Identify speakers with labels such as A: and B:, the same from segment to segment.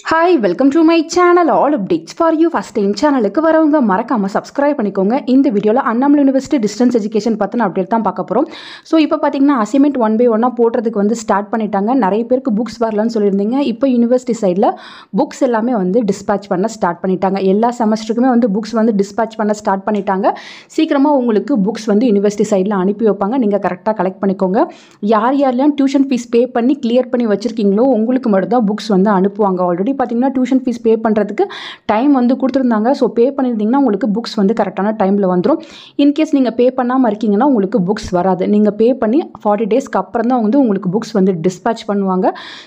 A: Hi, welcome to my channel. All updates for you. First time சேனலுக்கு வரவங்க மறக்காம subscribe பண்ணிக்கோங்க. இந்த வீடியோல அண்ணாமலை யுனிவர்சிட்டி டிஸ்டன்ஸ் எஜுகேஷன் பத்தின அப்டேட் தான் பார்க்க போறோம். ஸோ இப்போ பார்த்தீங்கன்னா அசைன்மெண்ட் 1 by 1 போடுறதுக்கு வந்து ஸ்டார்ட் பண்ணிட்டாங்க. நிறைய பேருக்கு புக்ஸ் வரலன்னு சொல்லியிருந்தீங்க. இப்போ யூனிவர்சிட்டி சைடில் புக்ஸ் எல்லாமே வந்து டிஸ்பேச் பண்ண ஸ்டார்ட் பண்ணிட்டாங்க. எல்லா செமஸ்டருக்குமே வந்து புக்ஸ் வந்து டிஸ்பேச் பண்ண ஸ்டார்ட் பண்ணிட்டாங்க. சீக்கிரமாக உங்களுக்கு புக்ஸ் வந்து யூனிவர்சிட்டி சைடில் அனுப்பி வைப்பாங்க. நீங்கள் கரெக்டாக கலெக்ட் பண்ணிக்கோங்க. யார் யாரெல்லாம் டியூஷன் ஃபீஸ் பே பண்ணி கிளியர் பண்ணி வச்சுருக்கீங்களோ உங்களுக்கு மட்டும் தான் புக்ஸ் வந்து அனுப்புவாங்க. ஆல்ரெடி பார்த்தீங்கன்னா டியூஷன் ஃபீஸ் பே பண்ணுறதுக்கு டைம் வந்து கொடுத்துருந்தாங்க. ஸோ பே பண்ணியிருந்தீங்கன்னா உங்களுக்கு புக்ஸ் வந்து கரெக்டான டைமில் வந்துடும். இன்கேஸ் நீங்கள் பே பண்ணாமல் இருக்கீங்கன்னா உங்களுக்கு புக்ஸ் வராது. நீங்கள் பே பண்ணி 40 டேஸ்க்கு அப்புறம் தான் வந்து உங்களுக்கு புக்ஸ் வந்து டிஸ்பேச் பண்ணுவாங்க.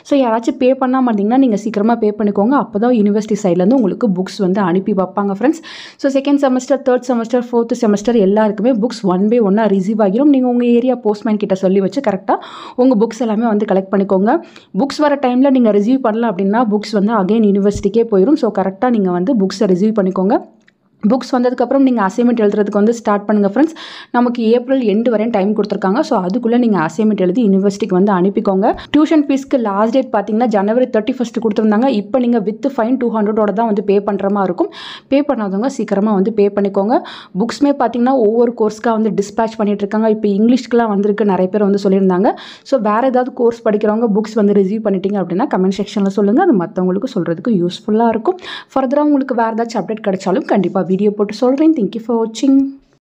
A: ஸோ யாராச்சும் பே பண்ணாமல் இருந்தீங்கன்னா நீங்கள் சீக்கிரமாக பே பண்ணிக்கோங்க. அப்போ தான் யூனிவர்சிட்டி சைட்லேருந்து உங்களுக்கு புக்ஸ் வந்து அனுப்பி வைப்பாங்க friends. So second semester, third semester, fourth semester எல்லாருக்குமே புக்ஸ் 1 by 1 ரிசீவ் ஆகிடும். நீங்கள் உங்கள் ஏரியா போஸ்ட்மேன் கிட்ட சொல்லி வச்சு கரெக்டாக உங்கள் புக்ஸ் எல்லாமே வந்து கலெக்ட் பண்ணிக்கோங்க. புக்ஸ் வர டைமில் நீங்கள் ரிசீவ் பண்ணல அப்படின்னா புக்ஸ் வந்து அகைன் யூனிவர்சிட்டிக்கே போயிடும். ஸோ கரெக்டாக நீங்கள் வந்து புக்ஸை ரிசீவ் பண்ணிக்கோங்க. புக்ஸ் வந்ததுக்கப்புறம் நீங்கள் அசைன்மெண்ட் எழுதுறதுக்கு வந்து ஸ்டார்ட் பண்ணுங்கள் ஃப்ரெண்ட்ஸ். நமக்கு ஏப்ரல் எண்டு வரையும் டைம் கொடுத்துருக்காங்க. ஸோ அதுக்குள்ளே நீங்கள் அசைன்மெண்ட் எழுதி யூனிவர்சிட்டிக்கு வந்து அனுப்பிக்கோங்க. டியூஷன் ஃபீஸ்க்கு லாஸ்ட் டேட் பார்த்தீங்கன்னா ஜனவரி 31 கொடுத்துருந்தாங்க. இப்போ நீங்கள் வித் ஃபைன் 200 தான் வந்து பே பண்ணுற மாதிரி இருக்கும். பே பண்ணாதவங்க சீக்கிரமாக வந்து பே பண்ணிக்கோங்க. புக்ஸ்மே பார்த்தீங்கன்னா ஒவ்வொரு கோர்ஸ்க்காக வந்து டிஸ்பேச் பண்ணிட்டு இருக்காங்க. இப்போ இங்கிலீஷ்க்குலாம் வந்திருக்கு நிறைய பேர் வந்து சொல்லியிருந்தாங்க. ஸோ வேறு ஏதாவது கோர்ஸ் படிக்கிறவங்க புக்ஸ் வந்து ரிசீவ் பண்ணிட்டீங்க அப்படின்னா கமெண்ட் செக்ஷனில் சொல்லுங்கள். அது மற்றவங்களுக்கு சொல்கிறதுக்கு யூஸ்ஃபுல்லாக இருக்கும். ஃபர்தராக உங்களுக்கு வேறு ஏதாச்சும் அப்டேட் கிடைச்சாலும் கண்டிப்பாக வீடியோ போட்டு சொல்கிறேன். Thank you for watching.